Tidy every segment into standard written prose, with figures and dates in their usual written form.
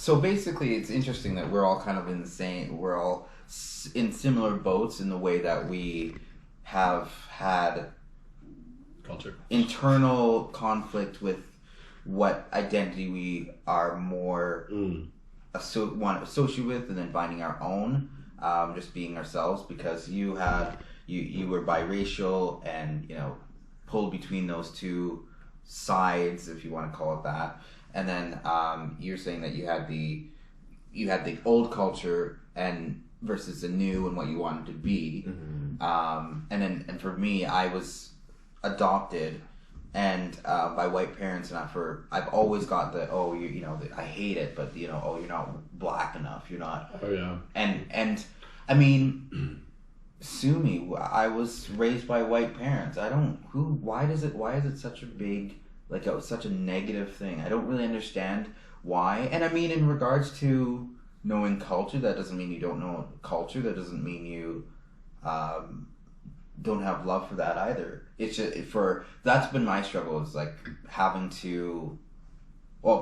So basically, it's interesting that we're all kind of we're all in similar boats in the way that we have had culture internal conflict with what identity we are more want to associate with, and then finding our own, just being ourselves. Because you were biracial and pulled between those two sides, if you want to call it that. And then you're saying that you had the old culture and versus the new and what you wanted to be. And for me, I was adopted and by white parents, and I've always got I hate it, but you're not black enough, you're not. Oh yeah. And I mean, sue me. I was raised by white parents. Why is it such a big, such a negative thing? I don't really understand why. And I mean, in regards to knowing culture, that doesn't mean you don't know culture. That doesn't mean you don't have love for that either. It's just that's been my struggle, is having to,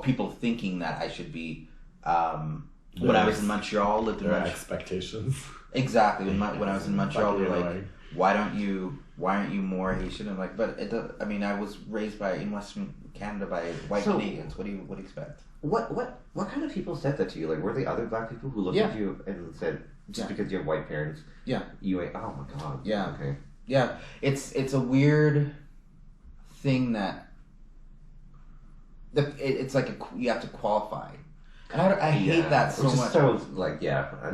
people thinking that I should be, when I was in Montreal, lived in Montreal. Expectations. Exactly. When I was in Montreal, they're like, why aren't you more Haitian? I'm like, but I was raised in Western Canada by white Canadians. What do you expect? What kind of people said that to you? Were they other black people who looked at you and said, just because you have white parents, you ain't, oh my god. Yeah. Okay. Yeah. It's a weird thing that it's you have to qualify. And I hate that so much. So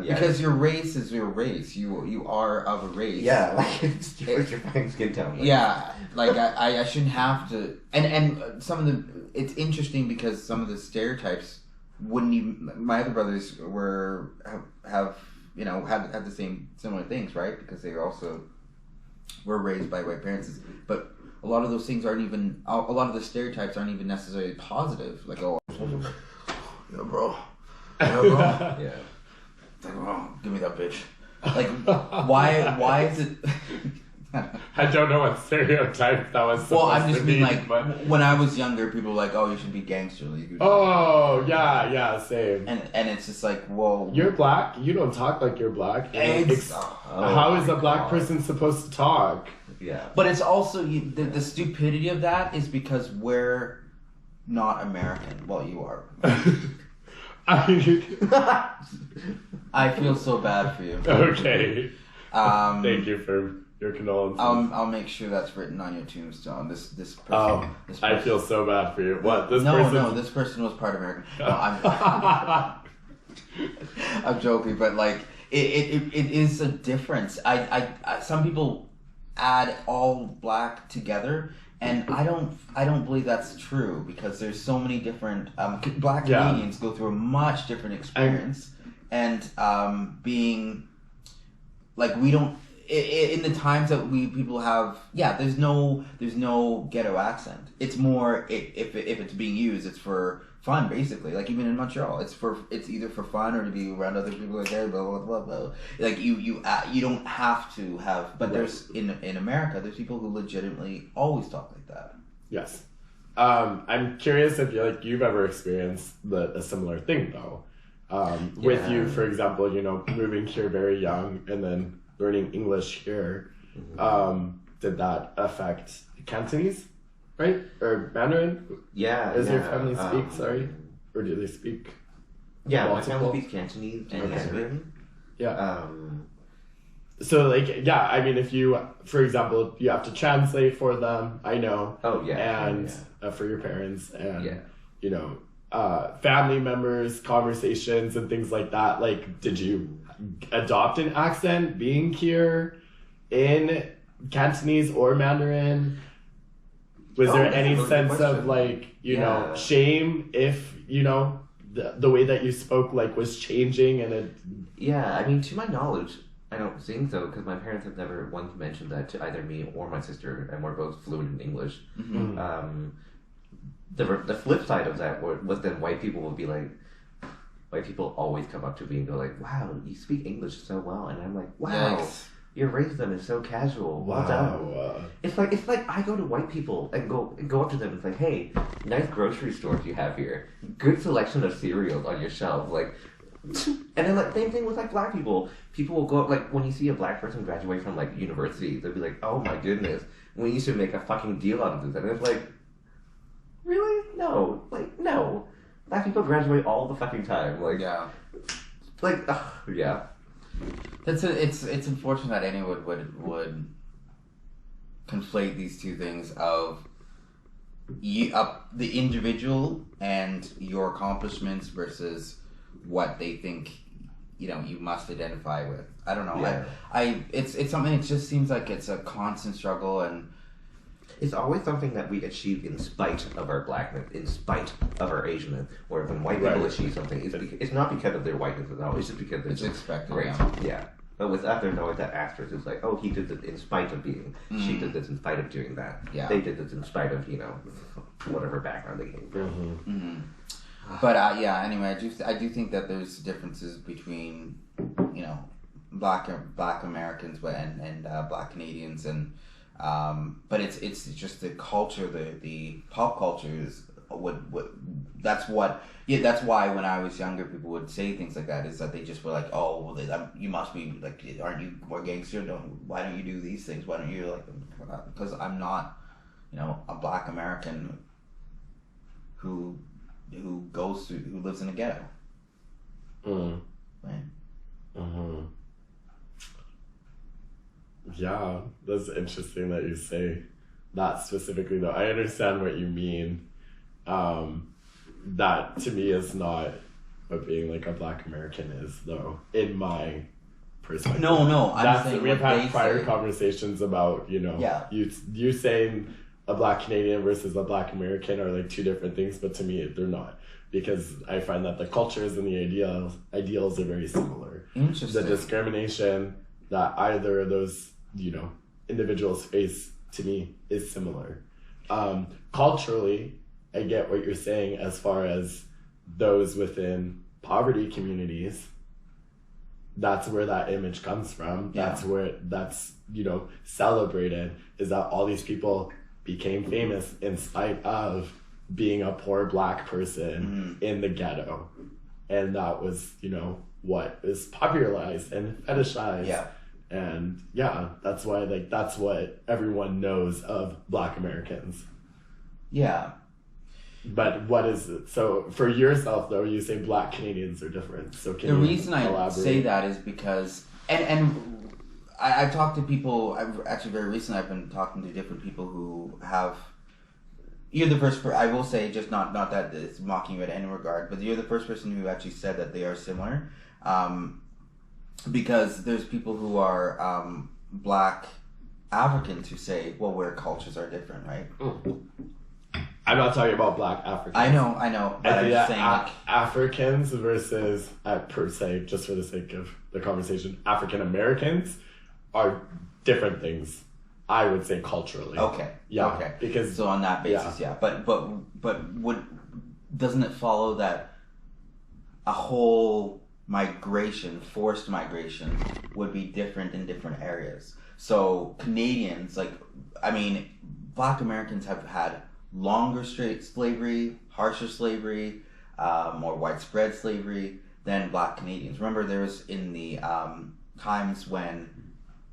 because your race is your race. You are of a race. Yeah, it's your fucking skin tone. I shouldn't have to. And some of the, it's interesting because some of the stereotypes wouldn't even. My other brothers have had the same similar things, right? Because they also were raised by white parents, but a lot of those things aren't even. A lot of the stereotypes aren't even necessarily positive. Yeah, bro. Yeah. Give me that bitch. Why is it? I don't know what stereotype that was. Well, I'm just mean when I was younger, people were like, "Oh, you should be gangster." Oh, yeah, same. And it's just like, whoa. You're black. You don't talk like you're black. How is a black person supposed to talk? Yeah. But it's also the stupidity of that is because we're not American. Well, you are. I feel so bad for you. Okay. Thank you for your condolences. I'll make sure that's written on your tombstone. This person. This person. I feel so bad for you. What? No, this person was part American. No, I'm joking, but it is a difference. I some people add all black together. And I don't believe that's true, because there's so many different black Canadians go through a much different experience, and being we don't in the times that people have there's no ghetto accent. It's more if it's being used, it's for fun, basically. Even in Montreal, it's either for fun or to be around other people blah blah blah blah. You don't have to have, but there's in America there's people who legitimately always talk like that. Yes. I'm curious if you've ever experienced a similar thing though. With you, for example, moving here very young and then learning English here. Did that affect Cantonese? Right? Or Mandarin? Yeah. Does your family speak, sorry? Or do they speak? Yeah, my family speaks Cantonese and Mandarin. Yeah. So, if you, for example, you have to translate for them, I know. Oh, yeah. And for your parents and, family members, conversations and things like that. Did you adopt an accent being here in Cantonese or Mandarin? Was there any sense of shame if the way that you spoke was changing and it? Yeah, to my knowledge, I don't think so, because my parents have never once mentioned that to either me or my sister, and we're both fluent in English. Mm-hmm. The flip side of that was then white people would be like, white people always come up to me and go like, "Wow, you speak English so well," and I'm like, "Wow." Yikes. Your racism is so casual. Well done. It's like I go to white people and go up to them and say, hey, nice grocery stores you have here. Good selection of cereals on your shelves. Like, and then like same thing with like black people. People will go up, like when you see a black person graduate from like university, they'll be like, oh my goodness, we used to make a fucking deal out of this. And it's like, really? No. Like, no. Black people graduate all the fucking time. Like, yeah. Like, yeah. It's unfortunate that anyone would conflate these two things of the individual and your accomplishments versus what they think you must identify with. I don't know. Yeah. It's something. It just seems like it's a constant struggle, and it's always something that we achieve in spite of our blackness, in spite of our Asianness. Where when white people achieve something, it's not because of their whiteness at all. It's just because it's expected. Great. Yeah. But with us, there's always that asterisk. It's like, oh, he did this in spite of being. She did this in spite of doing that. Yeah. They did this in spite of whatever background they came from. Mm-hmm. But anyway, I do think that there's differences between black Americans and black Canadians, and but it's just the culture, the pop culture is that's why when I was younger people would say things like that, is that they just were like, oh well, you must be like, aren't you more gangster? Why don't you do these things? Why don't you like, because I'm not a black American who lives in a ghetto. Right. Yeah, that's interesting that you say that specifically, though. I understand what you mean. That to me is not what being like a black American is, though, in my perspective. No, I'm saying we've had prior conversations about you saying a black Canadian versus a black American are like two different things, but to me they're not, because I find that the cultures and the ideals are very similar. Interesting. The discrimination that either of those individuals face, to me, is similar. Culturally, I get what you're saying as far as those within poverty communities. That's where that image comes from. Yeah. That's where that's celebrated, is that all these people became famous in spite of being a poor black person in the ghetto, and that was what is popularized and fetishized. Yeah. And that's why that's what everyone knows of black Americans. Yeah. But what is it? So for yourself though, you say black Canadians are different. So can the you reason elaborate? I say that is because I've talked to people. Actually very recently I've been talking to different people who have. You're the first. I will say, just not that it's mocking you in any regard, but you're the first person who actually said that they are similar. Because there's people who are black Africans who say, well, where cultures are different, right? I'm not talking about black Africans. I know. But I'm just saying, Africans versus, per se, just for the sake of the conversation, African Americans are different things. I would say culturally. Okay. Yeah. Okay. Because so on that basis, yeah. But doesn't it follow that a whole forced migration would be different in different areas? So Canadians, black Americans have had longer straight slavery, harsher slavery, more widespread slavery than black Canadians. Remember, there was in the times when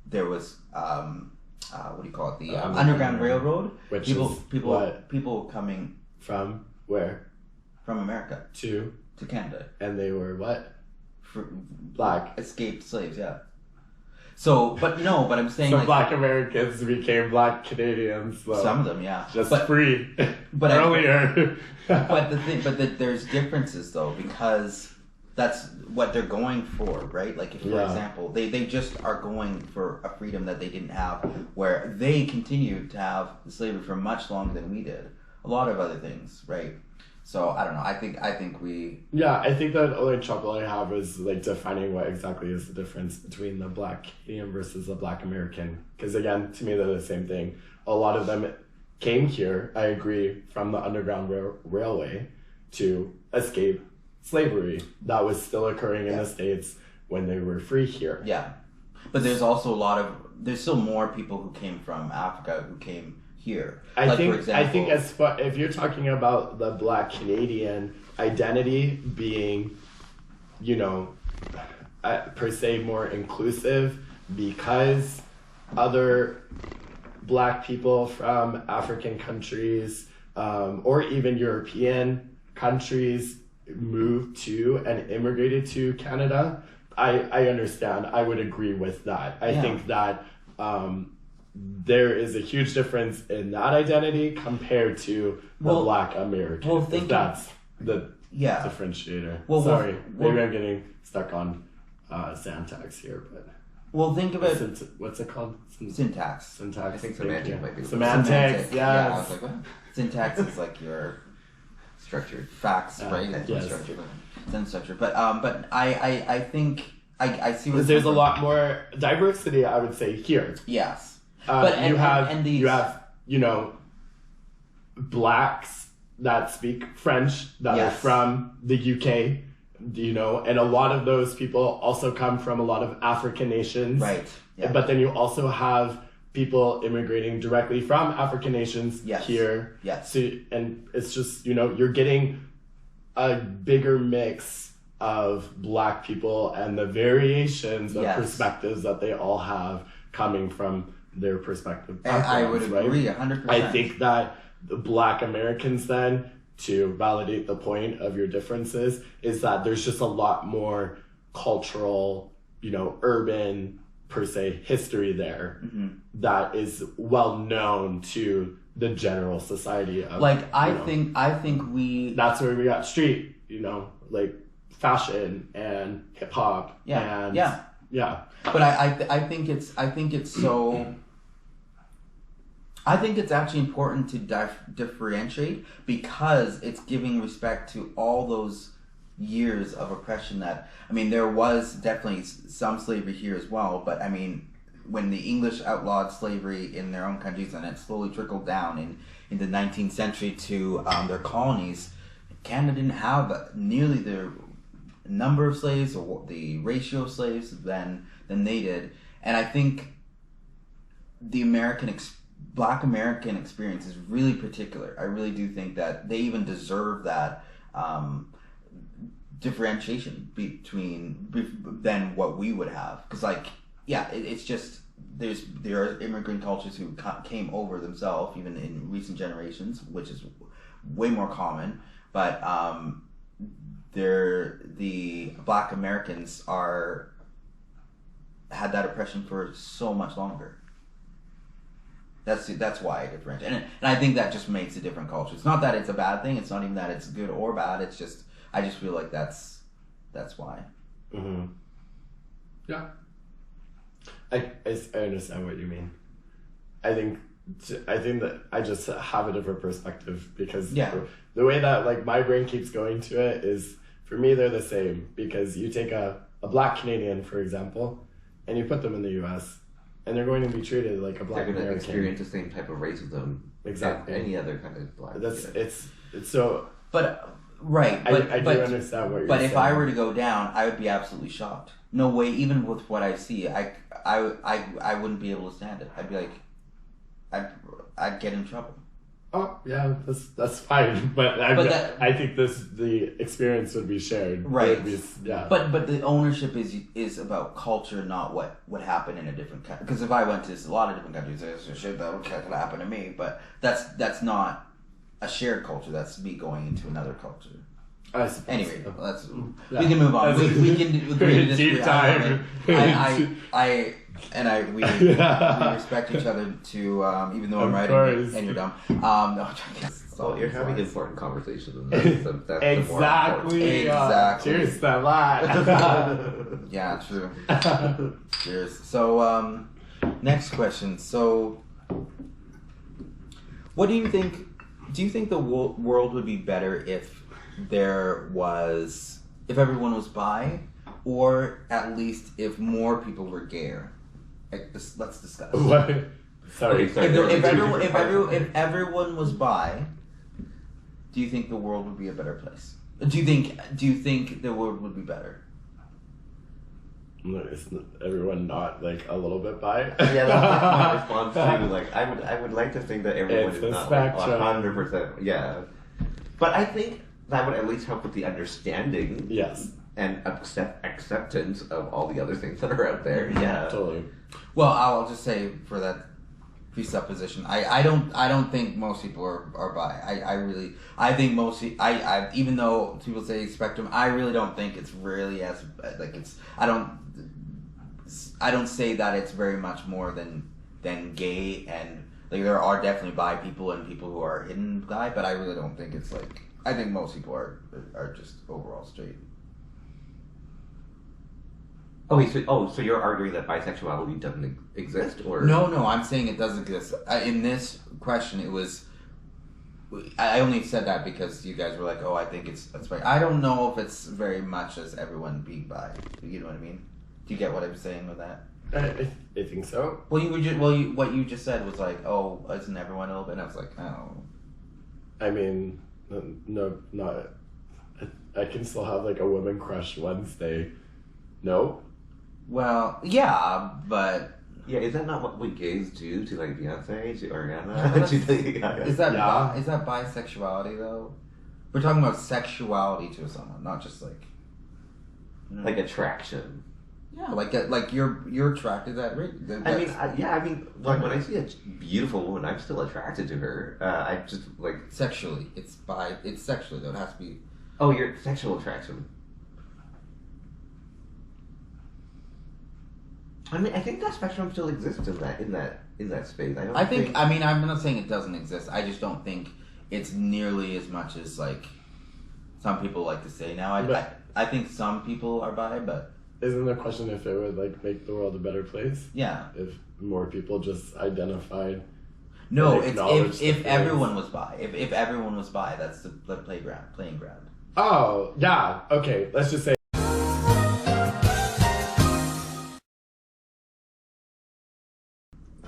there was what do you call it? The Underground Railroad. Which people coming from where? From America to Canada. And they were what? Black escaped slaves, yeah. So, but I'm saying, so black Americans became black Canadians. So some of them, yeah, free. But earlier. There's differences though, because that's what they're going for, right? Like, if, for example, they just are going for a freedom that they didn't have, where they continued to have slavery for much longer than we did. A lot of other things, right? So I don't know. I think we. Yeah, I think the only trouble I have is like defining what exactly is the difference between the black Canadian versus the black American. Because again, to me, they're the same thing. A lot of them came here, I agree, from the Underground Railway to escape slavery that was still occurring in the States when they were free here. Yeah. But there's also there's still more people who came from Africa who came here. I think if you're talking about the Black Canadian identity being, you know, per se more inclusive because other Black people from African countries or even European countries moved to and immigrated to Canada, I understand. I would agree with that. I think that there is a huge difference in that identity compared to the Black American. Well, that's the differentiator. Sorry, maybe I'm getting stuck on syntax here, but. Well, think about what's it called? Syntax. I think semantics might be. Semantics, yeah. I was like, what? Syntax is like your structured facts, right? Yes. Structure. But I think I see what there's a lot more diversity, I would say, here. Yes. But you have you know, Blacks that speak French that are from the UK, you know, and a lot of those people also come from a lot of African nations. Right. Yeah. But then you also have people immigrating directly from African nations here. Yes. So, and it's just, you know, you're getting a bigger mix of Black people and the variations of perspectives that they all have coming from their perspective. I would agree 100%. I think that the Black Americans then, to validate the point of your differences, is that there's just a lot more cultural, you know, urban per se history there that is well known to the general society of, like, I think that's where we got street, you know, like fashion and hip hop and but I think it's actually important to differentiate because it's giving respect to all those years of oppression that, I mean, there was definitely some slavery here as well, but I mean, when the English outlawed slavery in their own countries and it slowly trickled down in the 19th century to their colonies, Canada didn't have nearly the number of slaves or the ratio of slaves than they did. And I think the Black American experience is really particular. I really do think that they even deserve that differentiation than what we would have. Because, like, it's just there are immigrant cultures who came over themselves, even in recent generations, which is way more common. But the Black Americans had that oppression for so much longer. That's why I differentiate, and I think that just makes a different culture. It's not that it's a bad thing. It's not even that it's good or bad. It's just I just feel like that's why. Mm-hmm. Yeah, I understand what you mean. I think that I just have a different perspective because the way that, like, my brain keeps going to it is, for me, they're the same. Because you take a Black Canadian, for example, and you put them in the U.S., and they're going to be treated like a Black American. They're going to experience the same type of racism. Exactly. Any other kind of Black. It's so. But right. I do understand what you're saying. But if I were to go down, I would be absolutely shocked. No way. Even with what I see, I wouldn't be able to stand it. I'd be like, I'd get in trouble. Oh yeah, that's fine. But I think the experience would be shared. Right. Yeah. But the ownership is about culture, not what happened in a different country. Because if I went to a lot of different countries, there's shit that could happen to me. But that's not a shared culture. That's me going into another culture. I suppose. Anyway, we can move on. We can agree to deep time. We respect each other too, even though I'm writing and you're dumb. Well, you're having important conversations. And that's exactly. Exactly. Cheers to that. Yeah, true. Cheers. So, next question. So, what do you think? Do you think the world would be better if everyone was bi, or at least if more people were gay? Let's discuss. What? Sorry. If everyone was bi, do you think the world would be a better place? Do you think the world would be better? Is everyone not like a little bit bi? Yeah, that's like my response to like I would like to think that everyone It's is a not like spectrum. 100%. Yeah, but I think that would at least help with the understanding. Yes. And acceptance of all the other things that are out there. Yeah, Totally. Well, I'll just say for that presupposition, I don't think most people are bi. I think mostly I even though people say spectrum, I really don't think it's really as like it's I don't say that it's very much more than gay, and like there are definitely bi people and people who are hidden bi, but I really don't think it's like I think most people are just overall straight. So you're arguing that bisexuality doesn't exist, or No, I'm saying it does exist. In this question, it was. I only said that because you guys were like, "Oh, I think it's right." I don't know if it's very much as everyone being bi. You know what I mean? Do you get what I'm saying with that? I think so. Well, what you just said was like, "Oh, isn't everyone a little bit?" And I was like, "Oh." I mean, no, not. I can still have like a woman crush Wednesday. No. Well, yeah, but yeah, is that not what we gays do to like Beyonce, to Ariana, to Lady Gaga? is that is that bisexuality though? We're talking about sexuality to someone, not just like like attraction? Yeah, like you're attracted to that rate. I mean, like when I see a beautiful woman, I'm still attracted to her. I just like sexually. It's sexually though. It has to be. Oh, your sexual attraction. I mean, I think that spectrum still exists in that space. I think. I mean, I'm not saying it doesn't exist. I just don't think it's nearly as much as like some people like to say now. I think some people are bi, but isn't the question if it would like make the world a better place? Yeah. If more people just identified. No, it's if everyone was bi. If everyone was bi, that's the playing ground. Oh yeah. Okay. Let's just say.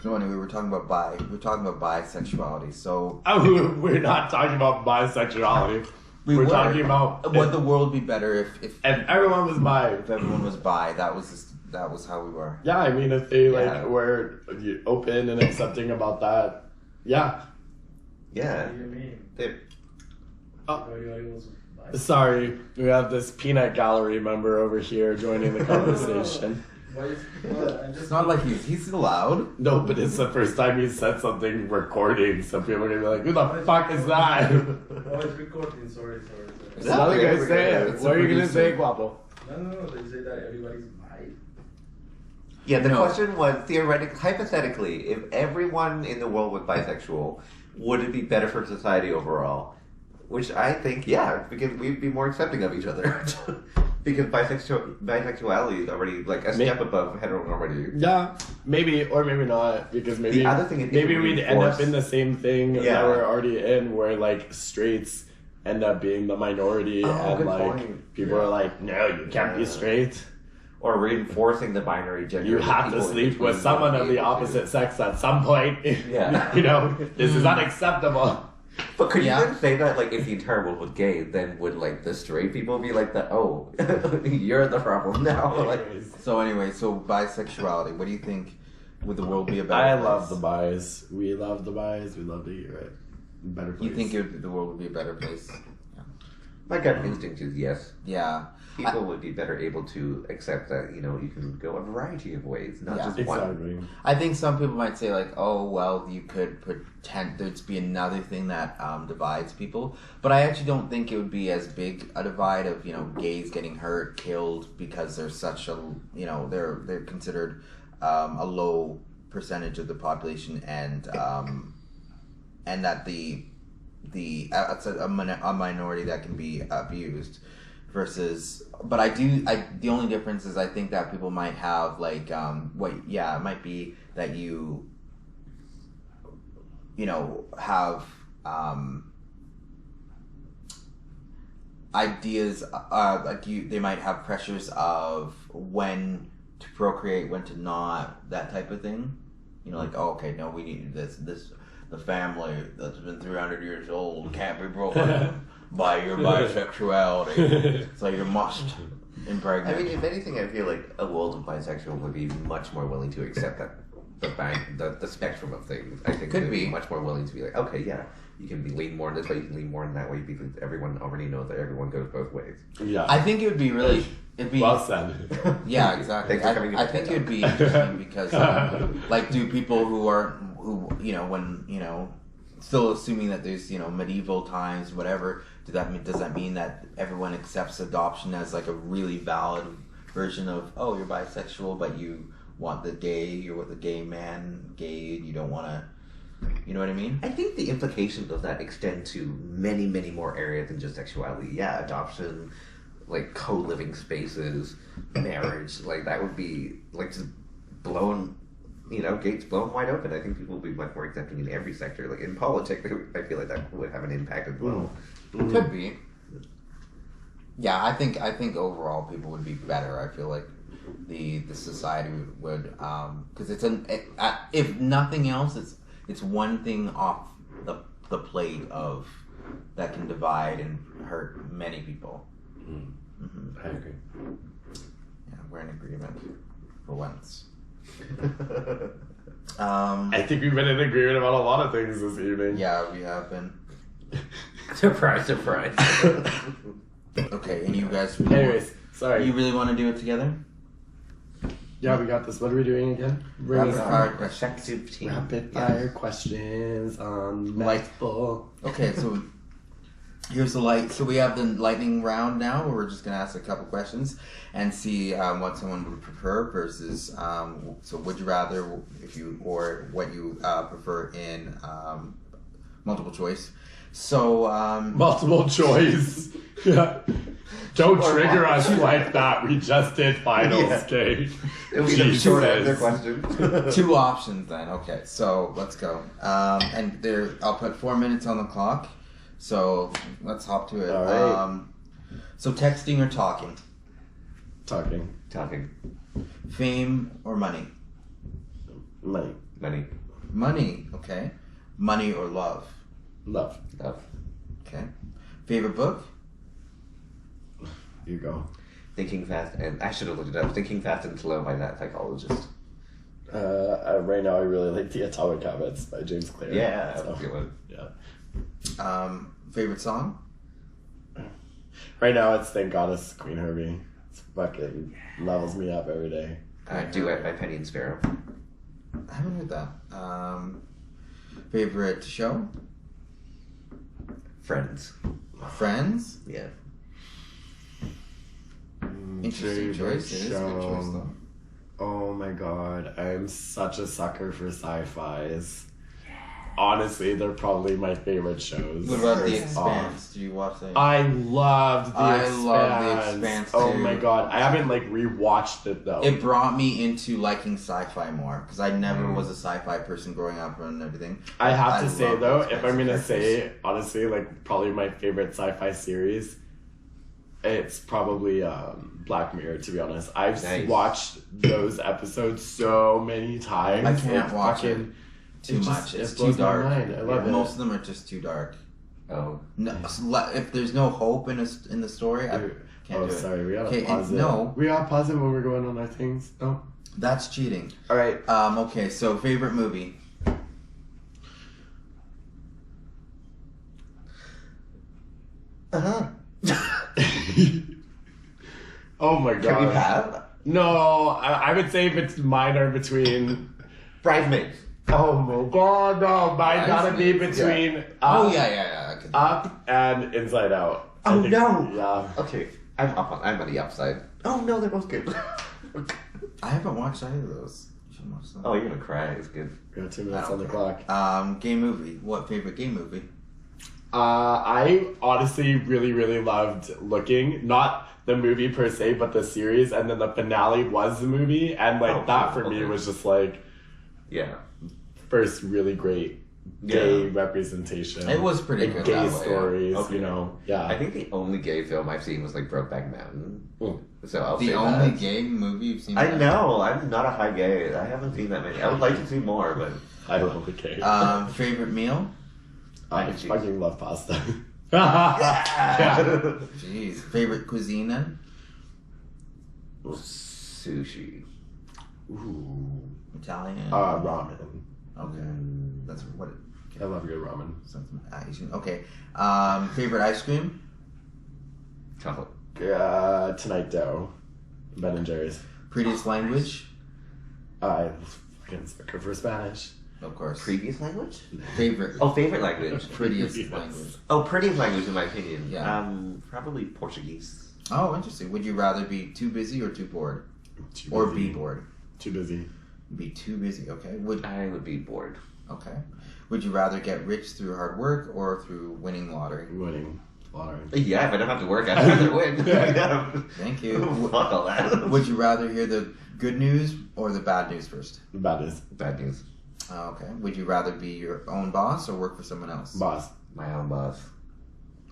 So anyway, we're talking about bisexuality. So we're not talking about bisexuality. We're talking about would the world be better if everyone was bi. If everyone was bi, that was how we were. Yeah, I mean, if they like were open and accepting about that, yeah. Yeah. What do you mean? Sorry, we have this peanut gallery member over here joining the conversation. It's not like he's loud. No, but it's the first time he said something recording. Some people are gonna be like, "Who the fuck is that?" Oh, it's recording. Sorry. It's not gonna say it. What are you gonna say, Guapo? No. They say that everybody's bi. Yeah, the question was theoretically, hypothetically, if everyone in the world was bisexual, would it be better for society overall? Which I think, yeah, because we'd be more accepting of each other. Because bisexuality is already like a step above heteronormity. Yeah, maybe or maybe not. Because maybe the other thing maybe we'd end up in the same thing that we're already in, where like straights end up being the minority, and like people are like, no, you can't be straight. Or reinforcing the binary gender. You have to sleep with someone of the opposite sex at some point. Yeah. You know, this is unacceptable. But could you then say that, like, if the entire world was gay, then would, like, the straight people be like, oh, you're the problem now? Like, so bisexuality, what do you think, would the world be about? I love the bis. We love the bis. We love to hear it. Better place. You think the world would be a better place? Yeah. My gut instinct is yes. Yeah. People would be better able to accept that, you know, you can go a variety of ways, not just one. I think some people might say, like, oh, well, you could pretend there'd be another thing that divides people. But I actually don't think it would be as big a divide of, you know, gays getting hurt, killed, because they're such a, you know, they're considered a low percentage of the population, and that it's a minority that can be abused. Versus, but the only difference is I think that people might have like, it might be that you know, have ideas, they might have pressures of when to procreate, when to not, that type of thing. You know, like, oh, okay, no, we need this, the family that's been 300 years old can't be broken by your bisexuality. So you must impregnate. I mean, if anything, I feel like a world of bisexual would be much more willing to accept that the spectrum of things. I think Could they'd be much more willing to be like, okay, yeah, you can lean more in this way, you can lean more in that way, because everyone already knows that everyone goes both ways. Yeah. I think it would be really. It'd be, well said. Yeah, exactly. Thanks for coming to I the think TED it'd be interesting because, like, do people who when still assuming that there's medieval times, whatever, does that mean that everyone accepts adoption as like a really valid version of, oh, you're bisexual, but you want you're with a gay man, you don't want to, you know what I mean? I think the implications of that extend to many, many more areas than just sexuality. Yeah, adoption, like co-living spaces, marriage, like that would be like just blown, gates blown wide open. I think people would be much more accepting in every sector. Like in politics, I feel like that would have an impact as well. Could be. Yeah, I think overall people would be better. I feel like the society would because if nothing else, it's one thing off the plate of that can divide and hurt many people. Mm-hmm. I agree. Yeah, we're in agreement for once. I think we've been in agreement about a lot of things this evening. Yeah, we have been. Surprise, surprise. Okay, and you guys. Anyways, sorry. You really want to do it together? Yeah, we got this. What are we doing again? Rapid fire Effective team. Rapid fire questions on Mouthful. Okay, so here's so we have the lightning round now, where we're just gonna ask a couple questions and see what someone would prefer versus so would you rather or what you prefer in multiple choice. So multiple choice. Yeah. Don't trigger us like that. We just did finals, okay? It'll be the short answer question. 2 options then. Okay, so let's go. And I'll put 4 minutes on the clock. So let's hop to it. All right. So texting or talking? Talking. Fame or money? Money. Money, okay. Money or love? Love. Okay. Favorite book? You go. Thinking Fast, and I should have looked it up. Thinking Fast and Slow by that psychologist. Right now I really like The Atomic Habits by James Clear. Yeah, that's a good one. Yeah. Favorite song? Right now it's Thank Goddess Queen Herbie. It's fucking levels me up every day. Duet by Penny and Sparrow. I haven't heard that. Favorite show? Friends. Yeah. Interesting choice. It is a good choice, though. Oh my god, I'm such a sucker for sci-fis. Honestly, they're probably my favorite shows. What about The Expanse? Did you watch that? I loved The Expanse. I love The Expanse too. Oh my god, I haven't rewatched it though. It brought me into liking sci-fi more because I never was a sci-fi person growing up and everything. I have to say love though, The if I'm gonna Expanse say honestly, probably my favorite sci-fi series, it's probably Black Mirror. To be honest, I've watched those episodes so many times. I can't watch it too much. It's too dark. I love it. Most of them are just too dark. Oh. No, if there's no hope in the story, I can't do it. Sorry, we gotta pause it. No, we gotta pause it when we're going on our things. No, that's cheating. All right. Okay, so favorite movie. Oh my god. Can we have? No, I would say if it's mine or between Bridesmaids. Oh my god, no, mine gotta be between Up and Inside Out. Oh no! Yeah. Okay, I'm on the upside. Oh no, they're both good. I haven't watched either of those. You should watch them. Oh, you're gonna cry. It's good. We got 2 minutes on the clock. Game movie. What favorite game movie? I honestly really, really loved Looking. Not the movie per se, but the series. And then the finale was the movie. And that for me was just first really great gay representation. It was pretty good. Gay stories, you know. Yeah. I think the only gay film I've seen was Brokeback Mountain. So I'll say the only gay movie you've seen. I know. I'm not a high gay. I haven't seen that many. I would like to see more, but I don't really care. Favorite meal? I fucking love pasta. Yeah. Jeez. Favorite cuisine then? Sushi. Ooh. Italian. Ramen. Okay, that's what. I love good ramen. Something Asian. Okay. Favorite ice cream? Chocolate. Tonight dough. Ben and Jerry's. Prettiest language? I fucking sucker for Spanish. Of course. Previous language? Favorite. Oh, favorite language. Prettiest Yes. language. Oh, prettiest language in my opinion. Yeah. Probably Portuguese. Oh, interesting. Would you rather be too busy or too bored? Or be bored? Too busy. Be too busy. Okay. I would be bored. Okay. Would you rather get rich through hard work or through winning lottery? Winning. Lottery. Yeah, if I don't have to work, I'd rather win. Yeah. Thank you. Fuck all that. Would you rather hear the good news or the bad news first? Bad news. Bad news. Okay. Would you rather be your own boss or work for someone else? Boss. My own boss.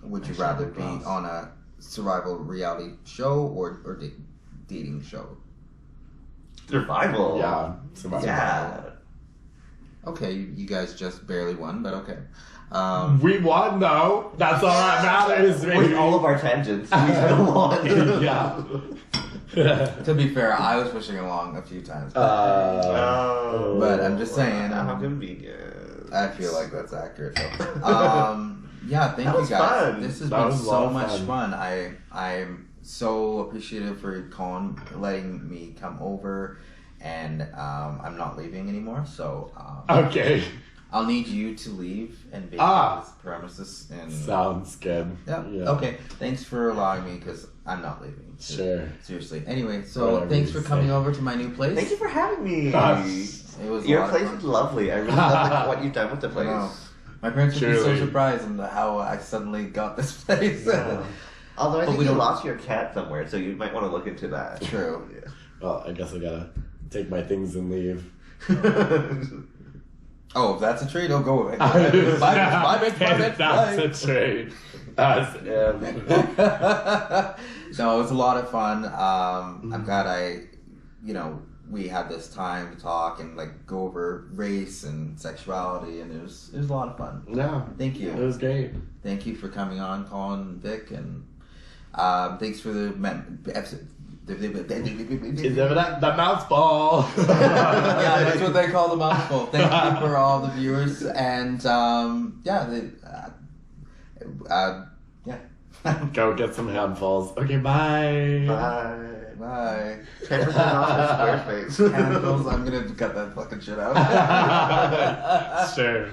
Would you Actually, rather I'm a be boss. on a survival reality show or dating show? Survival. Yeah. Survival. Yeah. Okay, you guys just barely won, but okay. We won though. That's all that matters. With all of our tangents, we still won. Yeah. To be fair, I was pushing along a few times. Oh. But I'm just saying. How convenient. I feel like that's accurate. Though. Yeah, thank That you was guys. fun. This has That been was a so lot of much fun. fun. I'm so appreciative for Colin letting me come over, and I'm not leaving anymore. So Okay. I'll need you to leave and vacate this premises. And Sounds good. yeah. Okay. Thanks for allowing me because I'm not leaving. Sure. Seriously. Anyway, so Whatever thanks you for coming say. over to my new place. Thank you for having me. It was a Your lot of place fun. is lovely. I really love what you've done with the place. No. My parents would be so Surely. surprised in how I suddenly got this place. Yeah. Although I But think we you don't- lost your cat somewhere, so you might want to look into that. True. Well, I guess I gotta take my things and leave. Oh, if that's a trade, I'll go with it. My bitch. That's a trade. That's it. No, it was a lot of fun. I'm glad we had this time to talk and like go over race and sexuality, and it was a lot of fun. Yeah. Thank you. It was great. Thank you for coming on, Colin and Vic, and thanks for the episode. The mouthful. Yeah, that's what they call the mouthful. Thank you for all the viewers, and Go get some handfuls. Okay, bye. Bye. Bye. 10% off Squarespace. Handles, I'm gonna cut that fucking shit out. Sure.